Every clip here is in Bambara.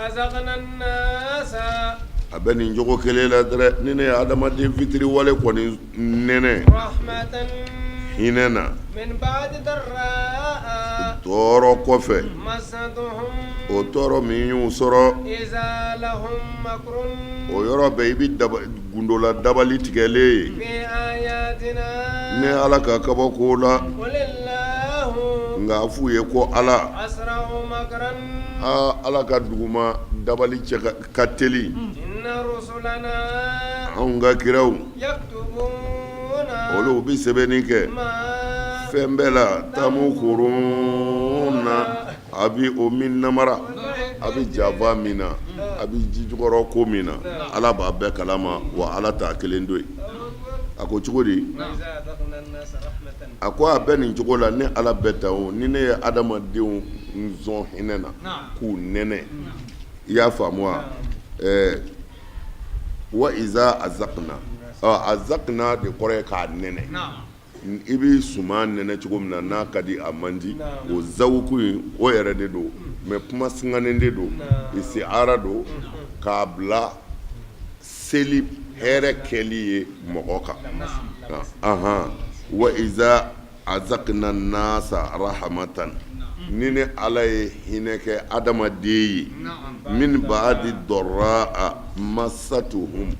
أذقنا الناس أبني جوكو كليلا دري نيني آدم دي فيتري ولا كوني نيني رحمة هنا من بعد ضراء تورو كوفي مستهم o tɔɔrɔ min y'u sɔrɔ إذا لهم مكر o yɔrɔ bɛɛ i bɛ gundola dabali tigɛlen ye في آياتنا ne ala ka kabako la قل الله nka a f'u ye ko ala أسرع مكرا ala ka duguma dabali cɛ ka teli إن رسلنا anw ka kiraw يكتبون olu bɛ sɛbɛnni kɛ ما fɛn bɛɛ la tamukuruna a bɛ o min namara a bɛ jaba min na a bɛ jijukɔrɔ ko min na ala b'a bɛɛ kalama wa ala t'a kelen do ye a ko cogo di إذا أذقنا الناس رحمة a ko a bɛ nin cogo la ne ala bɛɛ ta o ni ne ye adamadenw nzɔn hinɛ na k'u nɛnɛ i y'a faamu wa wa iza azakna azakna de kɔrɔ ye k'a nɛnɛ i bɛ suman nɛnɛ cogo min na n'a ka di a man di o zawuku in o yɛrɛ de don mɛ kuma singanen de don istiara don k'a bila seli hɛrɛ kɛli ye mɔgɔ kan wa iza azakna nasa rahmatan ni ne ala ye hinɛ kɛ adamaden ye min ba'di dɔrra masatuhum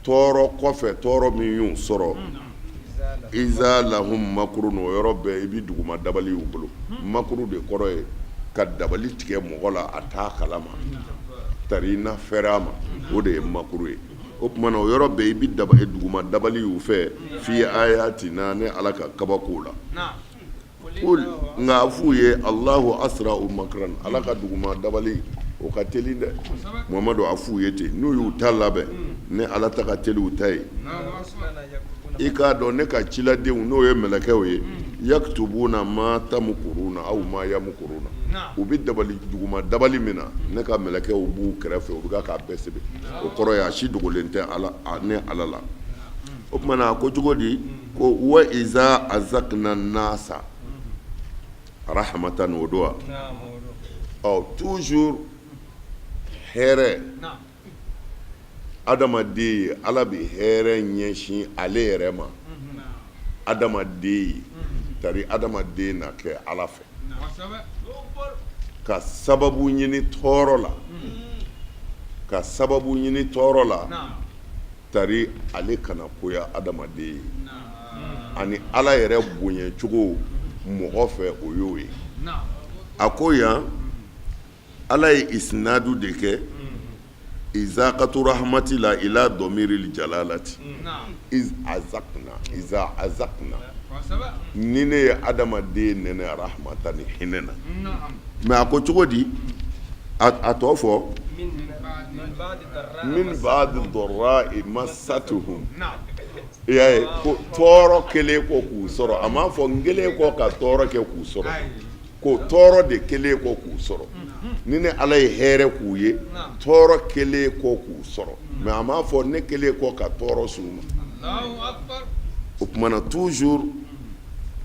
tɔɔrɔ kɔfɛ tɔɔrɔ min y'u sɔrɔ iza lahum makurun o yɔrɔ bɛɛ i bi duguma dabali y'u bolo makuru de kɔrɔ ye ka dabali tigɛ mɔgɔ la a t'a kalama tari i na fɛrɛ a ma o de ye makuru ye o tuma na o yɔrɔ bɛɛ i bi duguma dabali y'u fɛ fi ayatina ne ala ka kabako la nka a f'u ye Allahu asra'u makran ala ka duguma dabali o ka teli dɛ Muhamadu a f'u ye ten n'u y'u ta labɛn ne ala ta ka teli u ta ye i k'a dɔn ne ka ciladenw n'o ye mɛlɛkɛw ye yaktubuna ma tamukuruna aw ma yamukuruna u bɛ duguma dabali min na ne ka mɛlɛkɛw b'u kɛrɛfɛ u bɛ k'a bɛɛ sɛbɛn o kɔrɔ ye a si dogolen tɛ ne ala la o tuma na a ko cogo di ko wa iza azakna nasa rahmatan o don wa toujours hɛrɛ adamaden ye ala bɛ hɛrɛ ɲɛsin ale yɛrɛ ma adamaden ye tari adamaden na kɛ ala fɛ ka sababu ɲini tɔɔrɔ la tari ale kana koya adamaden ye ani ala yɛrɛ bonya cogo mɔgɔ fɛ o y'o ye a ko yan ala ye isnadu de kɛ izaqatu rahmati la ila domiril jalalati iza azakna ni ne ye adamaden nɛnɛ rahmata ni hinɛ na mɛ a ko cogo di a tɔ fɔ min ba'di dɔrra'i massatuhum i y'a ye ko tɔɔrɔ kelen kɔ k'u sɔrɔ a m'a fɔ n kelen kɔ ka tɔɔrɔ kɛ k'u sɔrɔ ko tɔɔrɔ de kelen kɔ k'u sɔrɔ ni ne ala ye hɛrɛ k'u ye tɔɔrɔ kelen kɔ k'u sɔrɔ mɛ a m'a fɔ ne kelen kɔ ka tɔɔrɔ s'u ma o tuma na toujours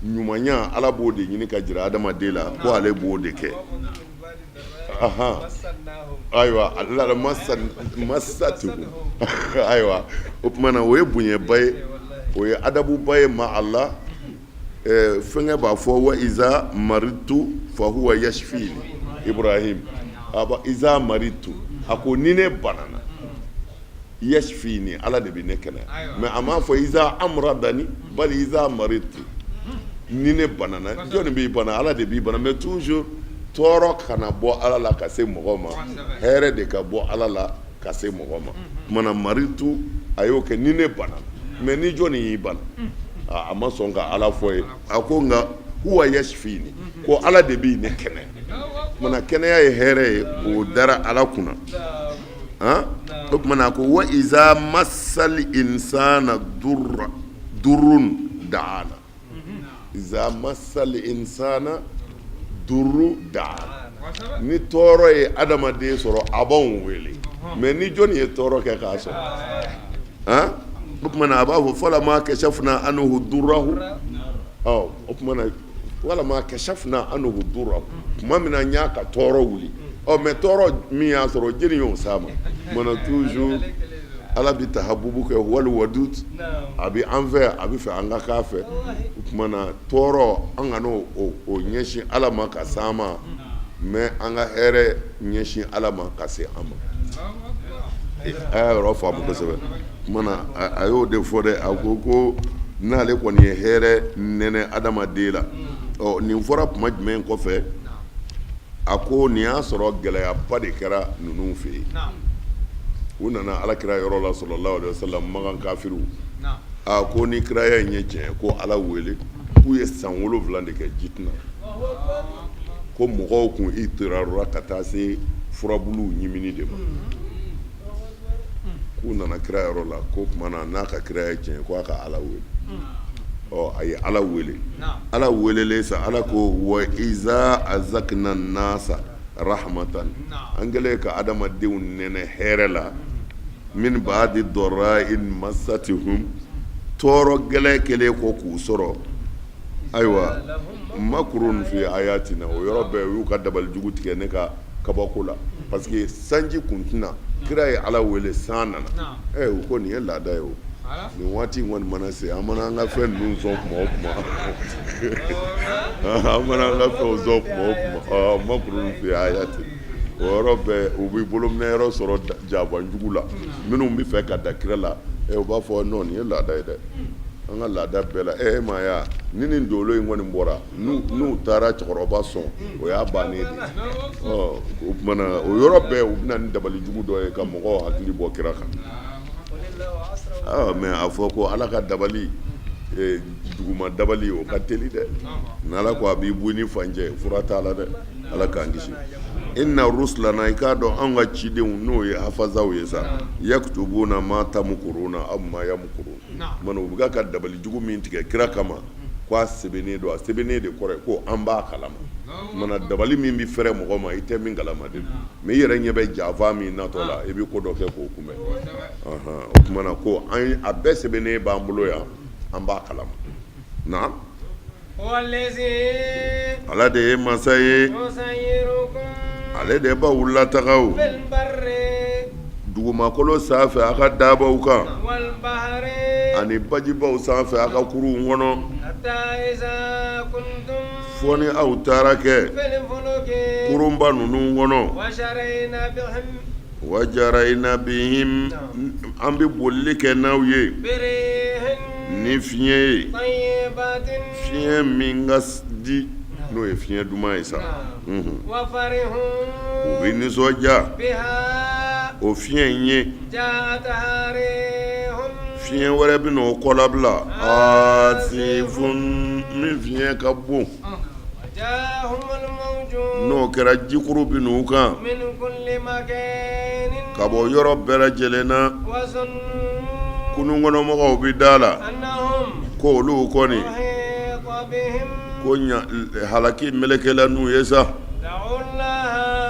ɲumanya ala b'o de ɲini ka jira adamaden la ko ale b'o de kɛ ayiwa ala masatuhu ayiwa o tuma na o ye bonyaba ye o ye adabuba ye ma ala fɛngɛ b'a fɔ wa iza maritu fa huwa yashfini Ibrahim iza maritu a ko ni ne banana yashfini ala de bɛ ne kɛnɛya mɛ a m'a fɔ iza amradani bali iza maritu ni ne banana jɔnni b'i bana ala de b'i bana mɛ toujours tɔɔrɔ kana bɔ ala la ka se mɔgɔ ma hɛrɛ de ka bɔ ala la ka se mɔgɔ ma mana maritu a y'o kɛ ni ne banana mɛ ni jɔnni y'i bana a ma sɔn ka ala fɔ ye a ko nka huwa yashfini ko ala de b'i ne kɛnɛya mana kɛnɛya ye hɛrɛ ye o dara ala kunna o kumana ko wa iza masal insana durrun da'ana iza masal insana durru da'ana ni tɔɔrɔ ye adamaden sɔrɔ a b'anw wele mɛ ni jɔnni ye tɔɔrɔ kɛ k'a sɔrɔ o kumana a b'a fɔ falama kashafna anhu durrahu o kumana walama kashafna anhu durrahu tuma min na n y'a ka tɔɔrɔ wuli mais tɔɔrɔ min y'a sɔrɔ jeli y'o s'a ma mana toujours ala bi tahabubu kɛ wali wadud a bi an fɛ a bi fɛ an ka k'a fɛ o tuma na tɔɔrɔ an kana o ɲɛsin ala ma ka s'an ma mais an ka hɛrɛ ɲɛsin ala ma ka se an ma a y'a yɔrɔ faamu kosɛbɛ o tuma na a y'o de fɔ dɛ a ko n'ale kɔni ye hɛrɛ nɛnɛ adamaden la nin fɔra tuma jumɛn kɔfɛ a ko nin y'a sɔrɔ gɛlɛyaba de kɛra ninnu fɛ yen u nana alakira yɔrɔ la sallallahu alaihi wasallam magan kafiru a ko ni kiraya in ye tiɲɛ ko ala wele k'u ye san 7 de kɛ jitina ko mɔgɔw kun i terarura ka taa se furabulu ɲimini de ma k'u nana kira yɔrɔ la ko kumana n'a ka kiraya ye tiɲɛ ko a ka ala wele a ye ala wele ala welele sa ala ko wa iza azakna nasa rahmatan an kɛlen ka adamadenw nɛnɛ hɛrɛ la min ba'di dɔrra'in massatihum tɔɔrɔ gɛlɛn kɛlen ko k'u sɔrɔ ayiwa makurun fi ayatina o yɔrɔ bɛɛ u y'u ka dabali jugu tigɛ ne ka kabako la parce que sanji kun tɛna kira ye ala wele san nana u ko nin ye laada ye o nin waati in kɔni mana se an mana an ka fɛn ninnu sɔn kuma o kuma an mana an ka fɛnw sɔn kuma o kuma makurun fi ayatina o yɔrɔ bɛɛ u b'i bolominɛ yɔrɔ sɔrɔ jabanjugu la minnu bɛ fɛ ka da kira la u b'a fɔ non nin ye laada ye dɛ an ka laada bɛɛ la e ma ya ni nin dolo in kɔni bɔra n'u taara cɛkɔrɔba sɔn o y'a bannen de o kumana o yɔrɔ bɛɛ u bɛna ni dabali jugu dɔ ye ka mɔgɔw hakili bɔ kira kan mais a fɔ ko ala ka dabali duguma dabali o ka teli dɛ n'ala ko a b'i bu ni fancɛ fura t'a la dɛ ala k'an kisi inna rusulana i k'a dɔn an ka cidenw n'o ye hafazaw ye sa yaktubuna ma tamkuruna amma yamkurun mana u bɛ ka dabali jugu min tigɛ kira kama ko a sɛbɛnnen don a sɛbɛnnen de kɔrɔ ko an b'a kalama mana dabali min bɛ fɛrɛ mɔgɔ ma i tɛ min kalama de mais i yɛrɛ ɲɛ bɛ janfa min natɔ la i bɛ ko dɔ kɛ k'o kunbɛn o tumana ko a bɛɛ sɛbɛnnen b'an bolo yan an b'a kalama na ala de ye masa ye ale de b'aw latagaw dugumakolo sanfɛ a ka dabaw kan ani bajibaw sanfɛ a ka kuruw kɔnɔ fɔ ni aw taara kɛ kurunba ninnu kɔnɔ wajarayna bihim an bɛ bolili kɛ n'aw ye ni fiɲɛ ye fiɲɛ min ka di n'o ye fiɲɛ duman ye sa u bɛ nisɔndiya o fiɲɛ in ye fiɲɛ wɛrɛ bɛ n'o kɔlabila asifun min fiɲɛ ka bon n'o kɛra jikuru bɛ n'u kan ka bɔ yɔrɔ bɛɛ lajɛlen na kunun kɔnɔmɔgɔw bɛ da la ko olu kɔni ko halaki melekela n'u ye sa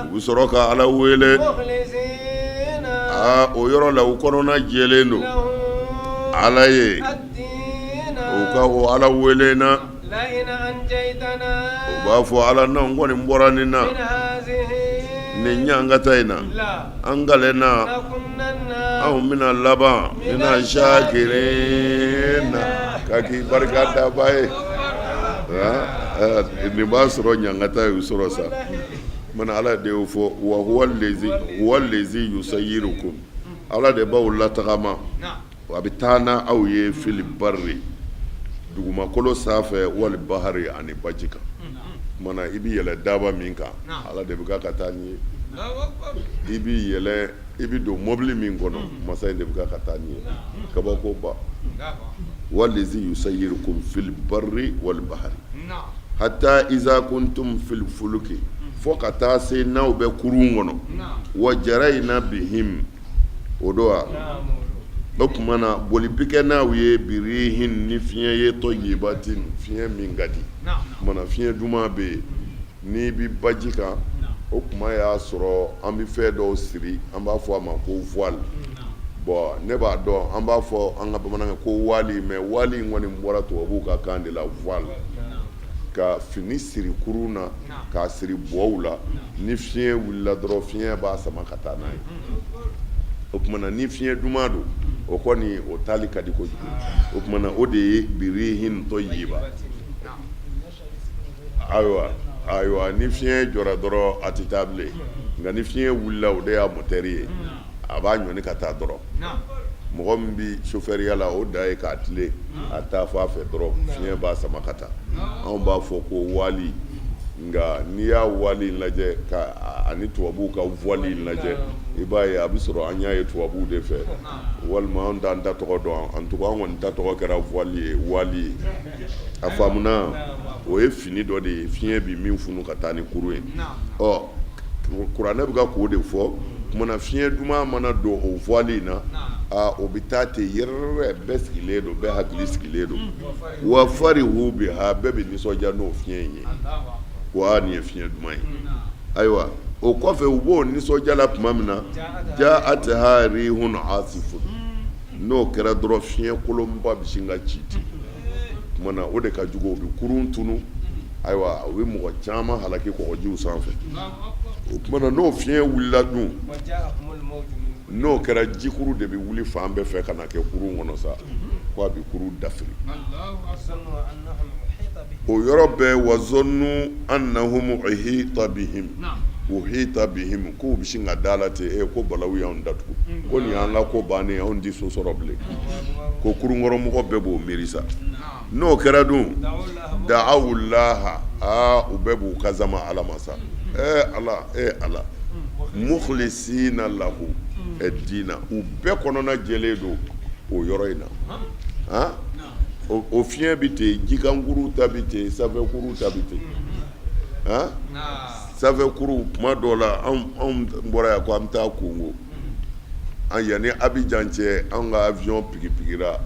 u bɛ sɔrɔ ka ala wele o yɔrɔ la u kɔnɔna jɛlen don ala ye u ka o ala wele na u b'a fɔ ala n'anw kɔni bɔra nin na nin ɲankata in na an galena anw bɛna laban bɛna shakiri na ka k'i barika daba ye nin b'a sɔrɔ ɲankata ye u sɔrɔ sa mana ala de y'o fɔ wa huwa allazi yusayirukum ala de b'aw latagama a bɛ taa n'aw ye fil barri dugumakolo sanfɛ wali bahari ani baji kan mana i bɛ yɛlɛ daba min kan ala de bɛ ka taa ni ye i bɛ yɛlɛ i bɛ don mobili min kɔnɔ masa in de bɛ ka taa ni ye kabako ba wallazi yusayirukum fil barri wal bahari hatta iza kuntum fil fuluki fo ka taa se n'aw bɛ kurun kɔnɔ wa jarayna bihim o don wa o tuma na boli bi kɛ n'aw ye birihin ni fiɲɛ ye tɔyibatin fiɲɛ min ka di mana fiɲɛ duman bɛ yen n'i bɛ baji kan o tuma y'a sɔrɔ an bɛ fɛn dɔw siri an b'a fɔ a ma ko voile bon ne b'a dɔn an b'a fɔ an ka bamanankan ko wali mais wali in kɔni bɔra tubabuw ka kan de la voile ka fini siri kurun na k'a siri buwaw la ni fiɲɛ wulila dɔrɔn fiɲɛ b'a sama ka taa n'a ye o tumana ni fiɲɛ duman don o kɔni o taali ka di kojugu o tumana o de ye birihin tɔyiba ayiwa ni fiɲɛ jɔra dɔrɔn a tɛ taa bilen nka ni fiɲɛ wulila o de y'a motɛri ye a b'a ɲɔni ka taa dɔrɔn mɔgɔ min bi sofɛriya la o da ye k'a tile a taa fɔ a fɛ dɔrɔn fiɲɛ b'a sama ka taa anw b'a fɔ ko wali nka n'i y'a wali lajɛ ka ani tubabuw ka wali lajɛ i b'a ye a bɛ sɔrɔ an y'a ye tubabuw de fɛ walima an t'an ta tɔgɔ dɔn an tugu an kɔni ta tɔgɔ kɛra wali ye a faamuna o ye fini dɔ de ye fiɲɛ bi min funu ka taa ni kurun ye kuranɛ bɛ ka k'o de fɔ kumana fiɲɛ duman mana don o voile in na o bɛ taa ten yɛrɛ bɛɛ sigilen don bɛɛ hakili sigilen don wa farihu biha bɛɛ bɛ nisɔndiya n'o fiɲɛ in ye ko nin ye fiɲɛ duman ye ayiwa o kɔfɛ u b'o nisɔndiya la tuma min na ja'atha rihun asifun n'o kɛra dɔrɔn fiɲɛ kolonba bɛ sin ka ci ten kumana o de ka jugu o bɛ kurun tunu ayiwa o bɛ mɔgɔ caman halaki kɔgɔjiw sanfɛ o kumana n'o fiɲɛ wulila dun n'o kɛra jikuru de bɛ wuli fan bɛɛ fɛ ka na kɛ kurun kɔnɔ sa ko a bɛ kurun dafiri o yɔrɔ bɛɛ wa zonnu annahum uhita bihim k'u bɛ sin ka da la ten ko balawu y'anw datugu ko nin y'an ka ko bannen anw tɛ so sɔrɔ bilen ko kurunkɔrɔmɔgɔ bɛɛ b'o miiri sa n'o kɛra dun da'awulaha u bɛɛ b'u ka zama ala ma sa ala mukhlisina lahu ad-dina u bɛɛ kɔnɔna jɛlen don o yɔrɔ in na o fiɲɛ bi ten jikankuru ta bi ten sanfɛkuru ta bi ten sanfɛkuru kuma dɔw la anw bɔra yan ko an bɛ taa Kongo an yanni Abidjan cɛ an ka avion pigipigira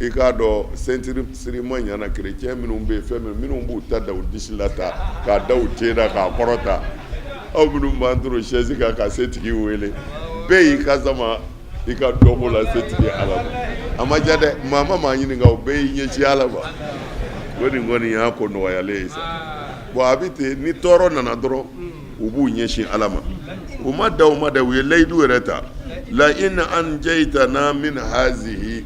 i k'a dɔn ceinture ma ɲana chrétien minnu bɛ yen fɛn minnu b'u ta da u disi la ta k'a da u ten na k'a kɔrɔta aw minnu b'an toro chaise kan ka setigi wele bɛɛ y'i ka zama i ka dɔ b'o la setigi ala ma a ma diya dɛ maa ma maa ɲininka o bɛɛ y'i ɲɛsin ala ma o nin kɔni y'a ko nɔgɔyalen ye sa bon a bɛ ten ni tɔɔrɔ nana dɔrɔn u b'u ɲɛsin ala ma u ma da u ye layidu yɛrɛ ta la in anjaytana min hazihi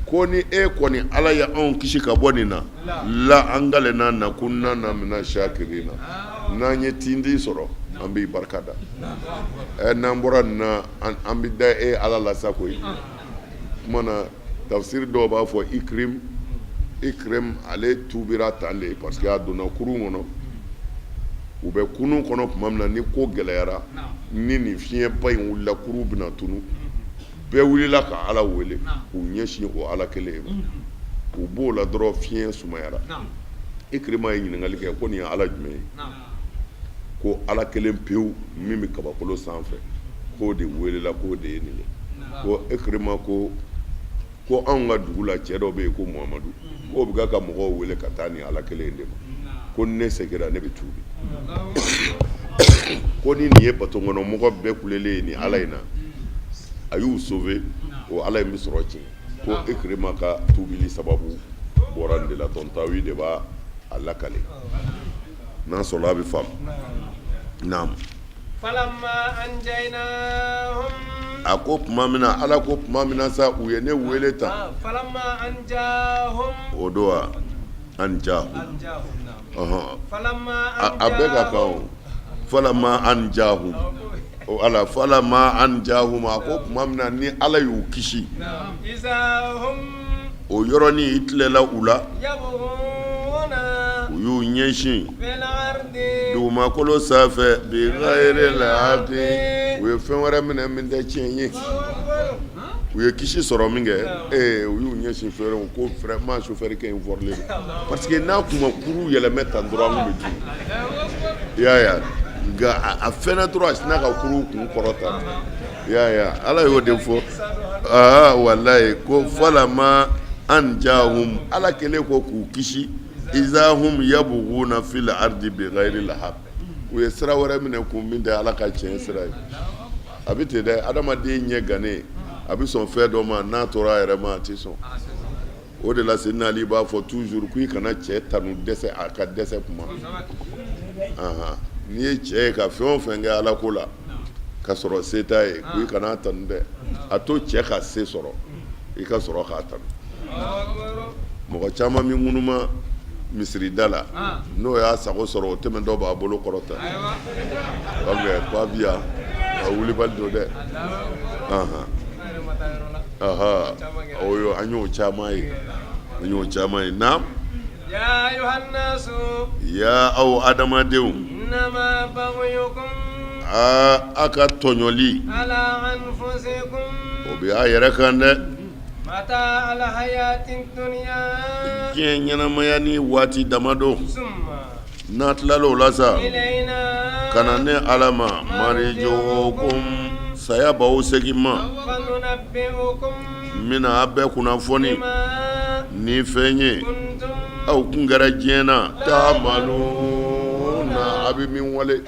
ko ni e kɔni ala ye anw kisi ka bɔ nin na la an galena nakunna mina shakirina n'an ye tindi sɔrɔ an b'i barika da n'an bɔra nin na an bɛ da ala la sa koyi kuma na tafsiri dɔw b'a fɔ ikrim ale tubira tan de parce que a donna kurun kɔnɔ u bɛ kunun kɔnɔ tuma min na ni ko gɛlɛyara ni nin fiɲɛba in wulila kurun bɛna tunu bɛɛ wulila ka ala wele k'u ɲɛsin o ala kelen ma u b'o la dɔrɔn fiɲɛ sumayara ikirima ye ɲininkali kɛ ko nin ye ala jumɛn ye ko ala kelen pewu min bɛ kabakolo sanfɛ k'o de welela k'o de ye nin ye ko ikirima ko anw ka dugu la cɛ dɔ bɛ yen ko muhamadu k'o bɛ ka mɔgɔw wele ka taa nin ala kelen de ma ko ne seginna ne bɛ tuubi ko ni nin ye baton kɔnɔ mɔgɔ bɛɛ kulelen ye nin ala in na a y'u sauver o ala in bɛ sɔrɔ tiɲɛ ko ikirima ka tuubili sababu bɔra nin de la tɔntawi de b'a lakale n'a sɔrɔ a bɛ faamu naam falamma anjaynahum a ko tuma min na ala ko tuma min na sa u ye ne wele tan falamma anjahum o don wa anjahum falamma a bɛɛ ka kan o falamma anjahum ala falamma anjahum a ko tuma min na ni ala y'u kisi o yɔrɔnin i tilela u la u y'u ɲɛsin dugumakolo sanfɛ bi ghayri al-haqi u ye fɛn wɛrɛ minɛ min tɛ tiɲɛ ye u ye kisi sɔrɔ min kɛ u y'u ɲɛsin fɛrɛw ko vraiment chauffeur kɛ informé parce que n'a kuma kuru yɛlɛmɛ tan dɔrɔn an bɛ dun ya nka a fɛnɛ dɔrɔn a sina ka kuru kun kɔrɔta ya ala y'o de fɔ wallahi ko falama anjahum ala kelen ko k'u kisi izahum yabghuna fil ardi bighayri al-haq u ye sira wɛrɛ minɛ kun min tɛ ala ka tiɲɛ sira ye a bɛ ten dɛ adamaden ɲɛ gannen a bɛ sɔn fɛn dɔ ma n'a tora a yɛrɛ ma a tɛ sɔn o de la Seydina Ali b'a fɔ toujours k'i kana cɛ tanu dɛsɛ a ka dɛsɛ kuma n'i ye cɛ ye ka fɛn o fɛn kɛ Ala ko la ka sɔrɔ se t'a ye k'i kana tanu dɛ a to cɛ ka se sɔrɔ i ka sɔrɔ k'a tanu mɔgɔ caman min ŋunuma misirida la n'o y'a sago sɔrɔ o tɛmɛtɔ b'a bolo kɔrɔta k'a bi yan a wulibali don dɛ an y'o caman ye naam يا أيها الناس ya aw adamadenw إنما بغيكم a ka tɔɲɔli على أنفسكم o bɛ a yɛrɛ kan dɛ متاع الحياة الدنيا diɲɛ ɲɛnamaya ni waati damadɔ ثم n'a tilala o la sa إلينا ka na ne Ala ma marijokum saya b'aw segin ma فننبئكم n bɛna a bɛɛ kunnafoni بما ni fɛn ye كنتم aw kun kɛra diɲɛ na taamaluuna a bɛ min wale